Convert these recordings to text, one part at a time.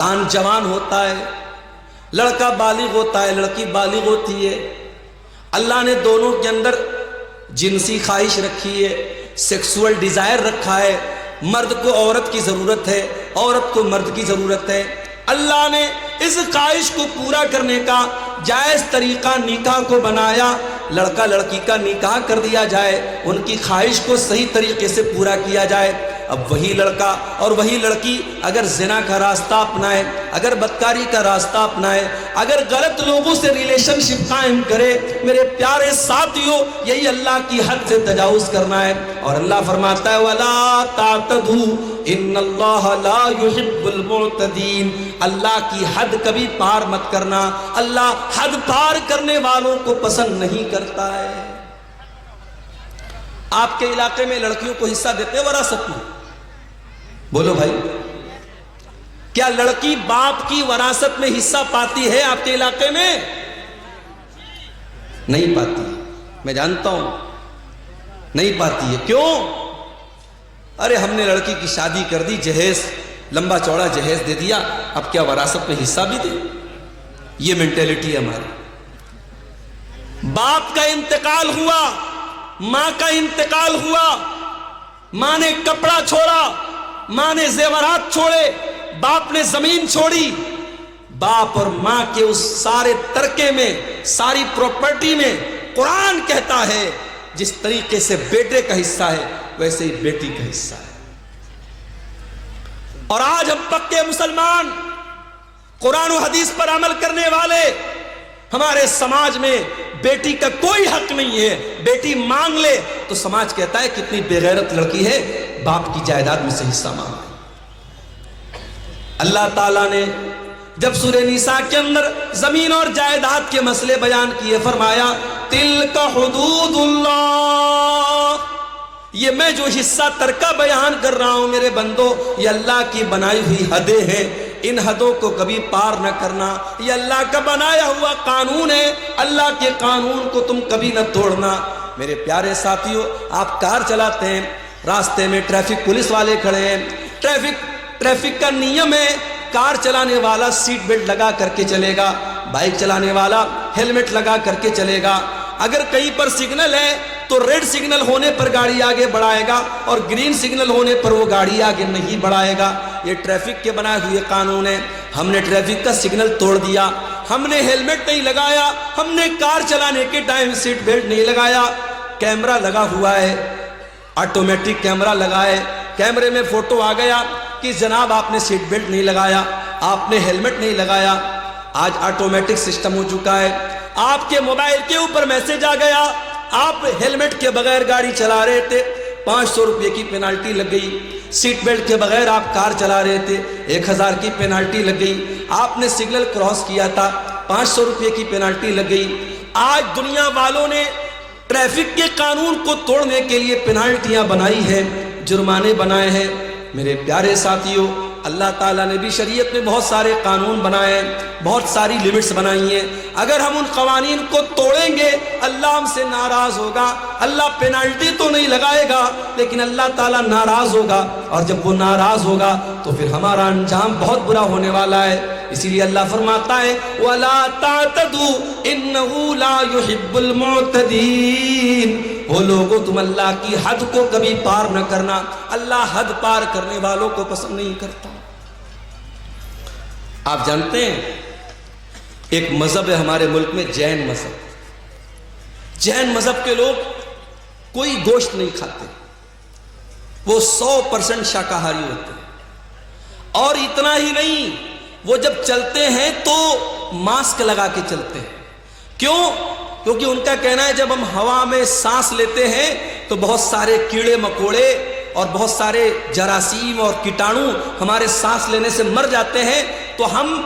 انسان جوان ہوتا ہے، لڑکا بالغ ہوتا ہے، لڑکی بالغ ہوتی ہے، اللہ نے دونوں کے اندر جنسی خواہش رکھی ہے، سیکسول ڈیزائر رکھا ہے۔ مرد کو عورت کی ضرورت ہے، عورت کو مرد کی ضرورت ہے۔ اللہ نے اس خواہش کو پورا کرنے کا جائز طریقہ نکاح کو بنایا، لڑکا لڑکی کا نکاح کر دیا جائے، ان کی خواہش کو صحیح طریقے سے پورا کیا جائے۔ اب وہی لڑکا اور وہی لڑکی اگر زنا کا راستہ اپنائے، اگر بدکاری کا راستہ اپنائے، اگر غلط لوگوں سے ریلیشن شپ قائم کرے، میرے پیارے ساتھیوں، یہی اللہ کی حد سے تجاوز کرنا ہے۔ اور اللہ فرماتا ہے وَلَا تَعْتَدُوا إِنَّ اللَّهَ لَا يُحِبُّ الْمُعْتَدِينَ، اللہ کی حد کبھی پار مت کرنا، اللہ حد پار کرنے والوں کو پسند نہیں کرتا ہے۔ آپ کے علاقے میں لڑکیوں کو حصہ دیتے ہیں وراثت میں؟ بولو بھائی، کیا لڑکی باپ کی وراثت میں حصہ پاتی ہے آپ کے علاقے میں؟ نہیں پاتی، میں جانتا ہوں نہیں پاتی ہے۔ کیوں؟ ارے ہم نے لڑکی کی شادی کر دی، جہیز لمبا چوڑا جہیز دے دیا، اب کیا وراثت میں حصہ بھی دے؟ یہ مینٹیلٹی ہے ہماری۔ باپ کا انتقال ہوا، ماں کا انتقال ہوا، ماں نے کپڑا چھوڑا، ماں نے زیورات چھوڑے، باپ نے زمین چھوڑی۔ باپ اور ماں کے اس سارے ترکے میں، ساری پراپرٹی میں قرآن کہتا ہے جس طریقے سے بیٹے کا حصہ ہے ویسے ہی بیٹی کا حصہ ہے۔ اور آج ہم پکے مسلمان، قرآن و حدیث پر عمل کرنے والے، ہمارے سماج میں بیٹی کا کوئی حق نہیں ہے۔ بیٹی مانگ لے تو سماج کہتا ہے کتنی بے غیرت لڑکی ہے، باپ کی جائیداد میں سے حصہ مانگ۔ اللہ تعالیٰ نے جب سورہ نساء کے اندر زمین اور جائیداد کے مسئلے بیان کیے، فرمایا تلک حدود اللہ، یہ میں جو حصہ ترکہ بیان کر رہا ہوں میرے بندو، یہ اللہ کی بنائی ہوئی حدیں ہیں، ان حدوں کو کبھی پار نہ کرنا، یہ اللہ کا بنایا ہوا قانون ہے، اللہ کے قانون کو تم کبھی نہ توڑنا۔ میرے پیارے ساتھیوں، آپ کار چلاتے ہیں، راستے میں ٹریفک پولیس والے کھڑے ہیں، ٹریفک کا نیم ہے کار چلانے والا سیٹ بیلٹ لگا کر کے چلے گا، بائک چلانے والا ہیلمٹ لگا کر کے چلے گا۔ اگر کہیں پر سگنل ہے تو ریڈ سگنل ہونے پر گاڑی آگے بڑھائے گا اور گرین سگنل ہونے پر وہ گاڑی آگے نہیں بڑھائے گا۔ یہ ٹریفک کے بنائے ہوئے قانون ہے۔ ہم نے ٹریفک کا سگنل توڑ دیا، ہم نے ہیلمٹ نہیں لگایا، ہم نے کار چلانے کے ٹائم سیٹ بیلٹ نہیں لگایا، کیمرہ لگا ہوا ہے، آٹومیٹک کیمرہ لگا ہے، کیمرے میں فوٹو آ گیا کہ جناب آپ نے سیٹ بیلٹ نہیں لگایا، آپ نے ہیلمٹ نہیں لگایا۔ آج آٹومیٹک سسٹم ہو چکا ہے، آپ کے موبائل کے اوپر میسج آ گیا، آپ ہیلمٹ کے بغیر گاڑی چلا رہے تھے، 500 روپے کی پینالٹی لگ گئی۔ سیٹ بیلٹ کے بغیر آپ کار چلا رہے تھے، 1000 کی پینالٹی لگ گئی۔ آپ نے سگنل کراس کیا تھا، 500 روپے کی پینالٹی لگ گئی۔ آج دنیا والوں نے ٹریفک کے قانون کو توڑنے کے لیے پینالٹیاں بنائی ہیں، جرمانے بنائے ہیں۔ میرے پیارے ساتھیوں، اللہ تعالیٰ نے بھی شریعت میں بہت سارے قانون بنائے ہیں، بہت ساری لیمٹس بنائی ہیں۔ اگر ہم ان قوانین کو توڑیں گے اللہ ہم سے ناراض ہوگا۔ اللہ پینالٹی تو نہیں لگائے گا لیکن اللہ تعالیٰ ناراض ہوگا، اور جب وہ ناراض ہوگا تو پھر ہمارا انجام بہت برا ہونے والا ہے۔ اسی لیے اللہ فرماتا ہے وَلَا تَعْتَدُوا إِنَّهُ لَا يُحِبُّ الْمُعْتَدِينَ، وہ لوگوں تم اللہ کی حد کو کبھی پار نہ کرنا، اللہ حد پار کرنے والوں کو پسند نہیں کرتا۔ آپ جانتے ہیں ایک مذہب ہے ہمارے ملک میں، جین مذہب۔ جین مذہب کے لوگ کوئی گوشت نہیں کھاتے، وہ 100% شاکاہاری ہوتے ہیں۔ اور اتنا ہی نہیں، وہ جب چلتے ہیں تو ماسک لگا کے چلتے ہیں۔ کیوں؟ کیونکہ ان کا کہنا ہے جب ہم ہوا میں سانس لیتے ہیں تو بہت سارے کیڑے مکوڑے اور بہت سارے جراثیم اور کیٹانو ہمارے سانس لینے سے مر جاتے ہیں، تو ہم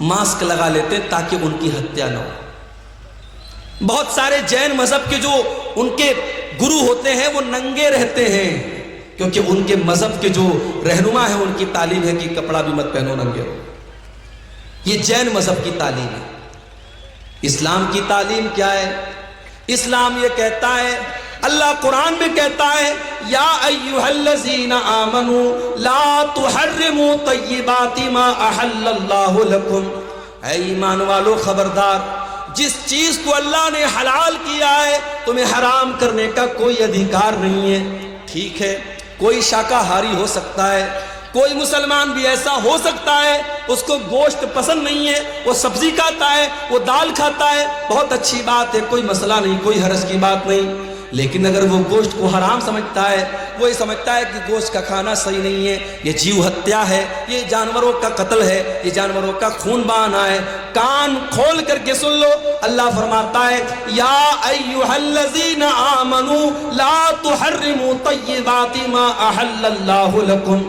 ماسک لگا لیتے ہیں تاکہ ان کی ہتیا نہ ہو۔ بہت سارے جین مذہب کے جو ان کے گرو ہوتے ہیں وہ ننگے رہتے ہیں، کیونکہ ان کے مذہب کے جو رہنما ہے ان کی تعلیم ہے کہ کپڑا بھی مت پہنو، ننگے رہو۔ یہ جین مذہب کی تعلیم ہے۔ اسلام کی تعلیم کیا ہے؟ اسلام یہ کہتا ہے اللہ قرآن میں کہتا ہے یا ایھا الذین آمنوا لا تحرموا طیبات ما احل اللہ لکم، اے ایمان والو خبردار، جس چیز کو اللہ نے حلال کیا ہے تمہیں حرام کرنے کا کوئی ادھیکار نہیں ہے۔ ٹھیک ہے، کوئی شاکاہاری ہو سکتا ہے، کوئی مسلمان بھی ایسا ہو سکتا ہے اس کو گوشت پسند نہیں ہے، وہ سبزی کھاتا ہے، وہ دال کھاتا ہے، بہت اچھی بات ہے، کوئی مسئلہ نہیں، کوئی حرج کی بات نہیں۔ لیکن اگر وہ گوشت کو حرام سمجھتا ہے، وہ یہ سمجھتا ہے کہ گوشت کا کھانا صحیح نہیں ہے، یہ جیو ہتیا ہے، یہ جانوروں کا قتل ہے، یہ جانوروں کا خون بہانا ہے، کان کھول کر کے سن لو، اللہ فرماتا ہے یا ایھا الذین آمنوا لا تحرموا طیبات ما احل اللہ لکم،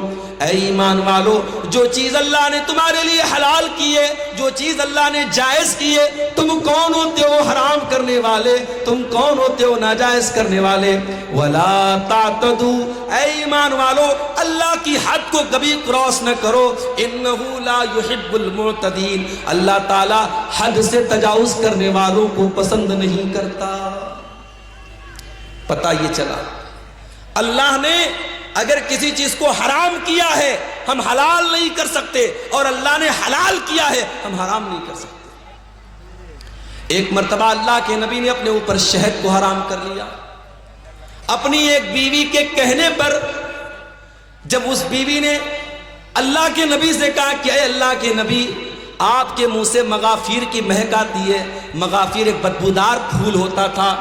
اے ایمان والو جو چیز اللہ نے تمہارے لیے حلال کی ہے، جو چیز اللہ نے جائز کی ہے، تم کون ہوتے ہو حرام کرنے والے، تم کون ہوتے ہو ناجائز کرنے والے؟ وَلَا تَعْتَدُوا، اے ایمان والو اللہ کی حد کو کبھی کراس نہ کرو، إِنَّهُ لَا يُحِبُّ الْمُعْتَدِينَ، اللہ تعالی حد سے تجاوز کرنے والوں کو پسند نہیں کرتا۔ پتہ یہ چلا اللہ نے اگر کسی چیز کو حرام کیا ہے ہم حلال نہیں کر سکتے، اور اللہ نے حلال کیا ہے ہم حرام نہیں کر سکتے۔ ایک مرتبہ اللہ کے نبی نے اپنے اوپر شہد کو حرام کر لیا، اپنی ایک بیوی کے کہنے پر۔ جب اس بیوی نے اللہ کے نبی سے کہا کہ اے اللہ کے نبی، آپ کے منہ سے مغافیر کی مہک آتی ہے، مغافیر ایک بدبودار پھول ہوتا تھا،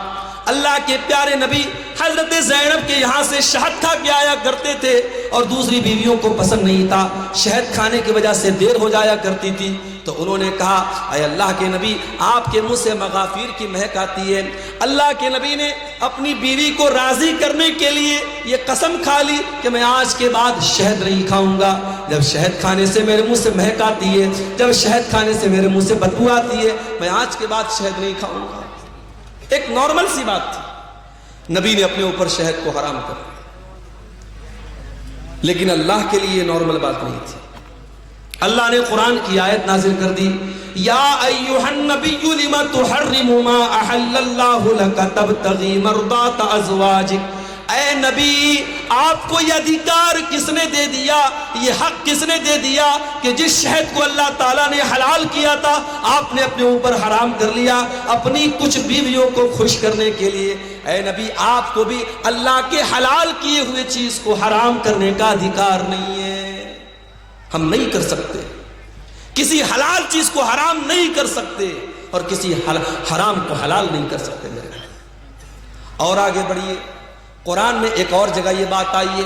اللہ کے پیارے نبی حضرت زینب کے یہاں سے شہد کھا کے آیا کرتے تھے، اور دوسری بیویوں کو پسند نہیں تھا، شہد کھانے کی وجہ سے دیر ہو جایا کرتی تھی۔ تو انہوں نے کہا اے اللہ کے نبی، آپ کے منہ سے مغافیر کی مہک آتی ہے۔ اللہ کے نبی نے اپنی بیوی کو راضی کرنے کے لیے یہ قسم کھا لی کہ میں آج کے بعد شہد نہیں کھاؤں گا، جب شہد کھانے سے میرے منہ سے مہک آتی ہے، جب شہد کھانے سے میرے منہ سے بدبو آتی ہے، میں آج کے بعد شہد نہیں کھاؤں گا۔ ایک نارمل سی بات تھی، نبی نے اپنے اوپر شہد کو حرام کر دیا، لیکن اللہ کے لیے یہ نارمل بات نہیں تھی۔ اللہ نے قرآن کی آیت نازل کر دی یا ایھا النبی لم تحرم ما احل اللہ لک تبتغی مرضات ازواجک، اے نبی آپ کو یہ ادھیکار کس نے دے دیا، یہ حق کس نے دے دیا کہ جس شہد کو اللہ تعالیٰ نے حلال کیا تھا آپ نے اپنے اوپر حرام کر لیا اپنی کچھ بیویوں کو خوش کرنے کے لیے؟ اے نبی آپ کو بھی اللہ کے حلال کیے ہوئے چیز کو حرام کرنے کا ادھیکار نہیں ہے، ہم نہیں کر سکتے، کسی حلال چیز کو حرام نہیں کر سکتے، اور کسی حرام کو حلال نہیں کر سکتے میرے۔ اور آگے بڑھیے، قرآن میں ایک اور جگہ یہ بات آئی ہے،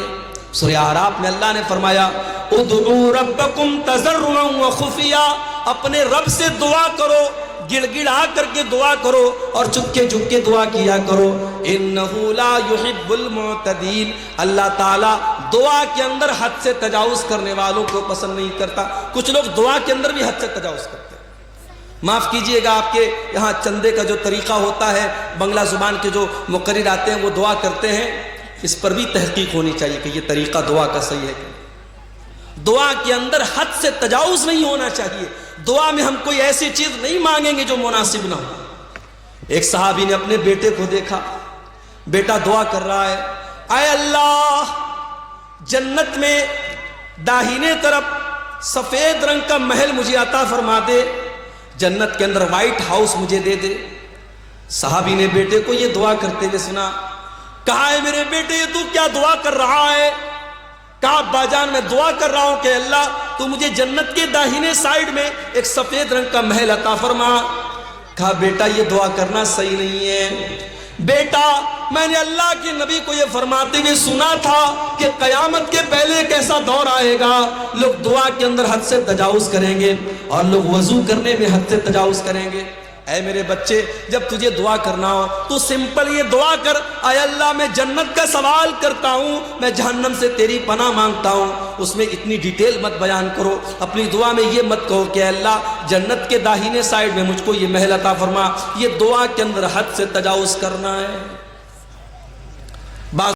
سورہ اعراف میں اللہ نے فرمایا ادعوا ربکم تضرعا وخفیا، اپنے رب سے دعا کرو، گڑ گڑا کر کے دعا کرو اور چپکے چپکے دعا کیا کرو، انہ لا یحب المعتدین، اللہ تعالیٰ دعا کے اندر حد سے تجاوز کرنے والوں کو پسند نہیں کرتا۔ کچھ لوگ دعا کے اندر بھی حد سے تجاوز کرتے ہیں۔ معاف کیجئے گا، آپ کے یہاں چندے کا جو طریقہ ہوتا ہے، بنگلہ زبان کے جو مقرر آتے ہیں وہ دعا کرتے ہیں، اس پر بھی تحقیق ہونی چاہیے کہ یہ طریقہ دعا کا صحیح ہے کہ دعا کے اندر حد سے تجاوز نہیں ہونا چاہیے۔ دعا میں ہم کوئی ایسی چیز نہیں مانگیں گے جو مناسب نہ ہو۔ ایک صحابی نے اپنے بیٹے کو دیکھا، بیٹا دعا کر رہا ہے، اے اللہ جنت میں داہنے طرف سفید رنگ کا محل مجھے عطا فرما دے، جنت کے اندر وائٹ ہاؤس مجھے دے دے۔ صحابی نے بیٹے کو یہ دعا کرتے ہوئے سنا، کہا ہے میرے بیٹے یہ تو کیا دعا کر رہا ہے؟ کہا ابا جان میں دعا کر رہا ہوں کہ اللہ تو مجھے جنت کے داہنے سائیڈ میں ایک سفید رنگ کا محل عطا فرما۔ کہا بیٹا یہ دعا کرنا صحیح نہیں ہے بیٹا، میں نے اللہ کے نبی کو یہ فرماتے ہوئے سنا تھا کہ قیامت کے پہلے ایک ایسا دور آئے گا، لوگ دعا کے اندر حد سے تجاوز کریں گے اور لوگ وضو کرنے میں حد سے تجاوز کریں گے۔ اے میرے بچے جب تجھے دعا کرنا ہو تو سمپل یہ دعا کر، اے اللہ میں جنت کا سوال کرتا ہوں، میں جہنم سے تیری پناہ مانگتا ہوں۔ اس میں اتنی ڈیٹیل مت بیان کرو، اپنی دعا میں یہ مت کہو کہ اے اللہ جنت کے داہنے سائیڈ میں مجھ کو یہ محل عطا فرما، یہ دعا کے اندر حد سے تجاوز کرنا ہے۔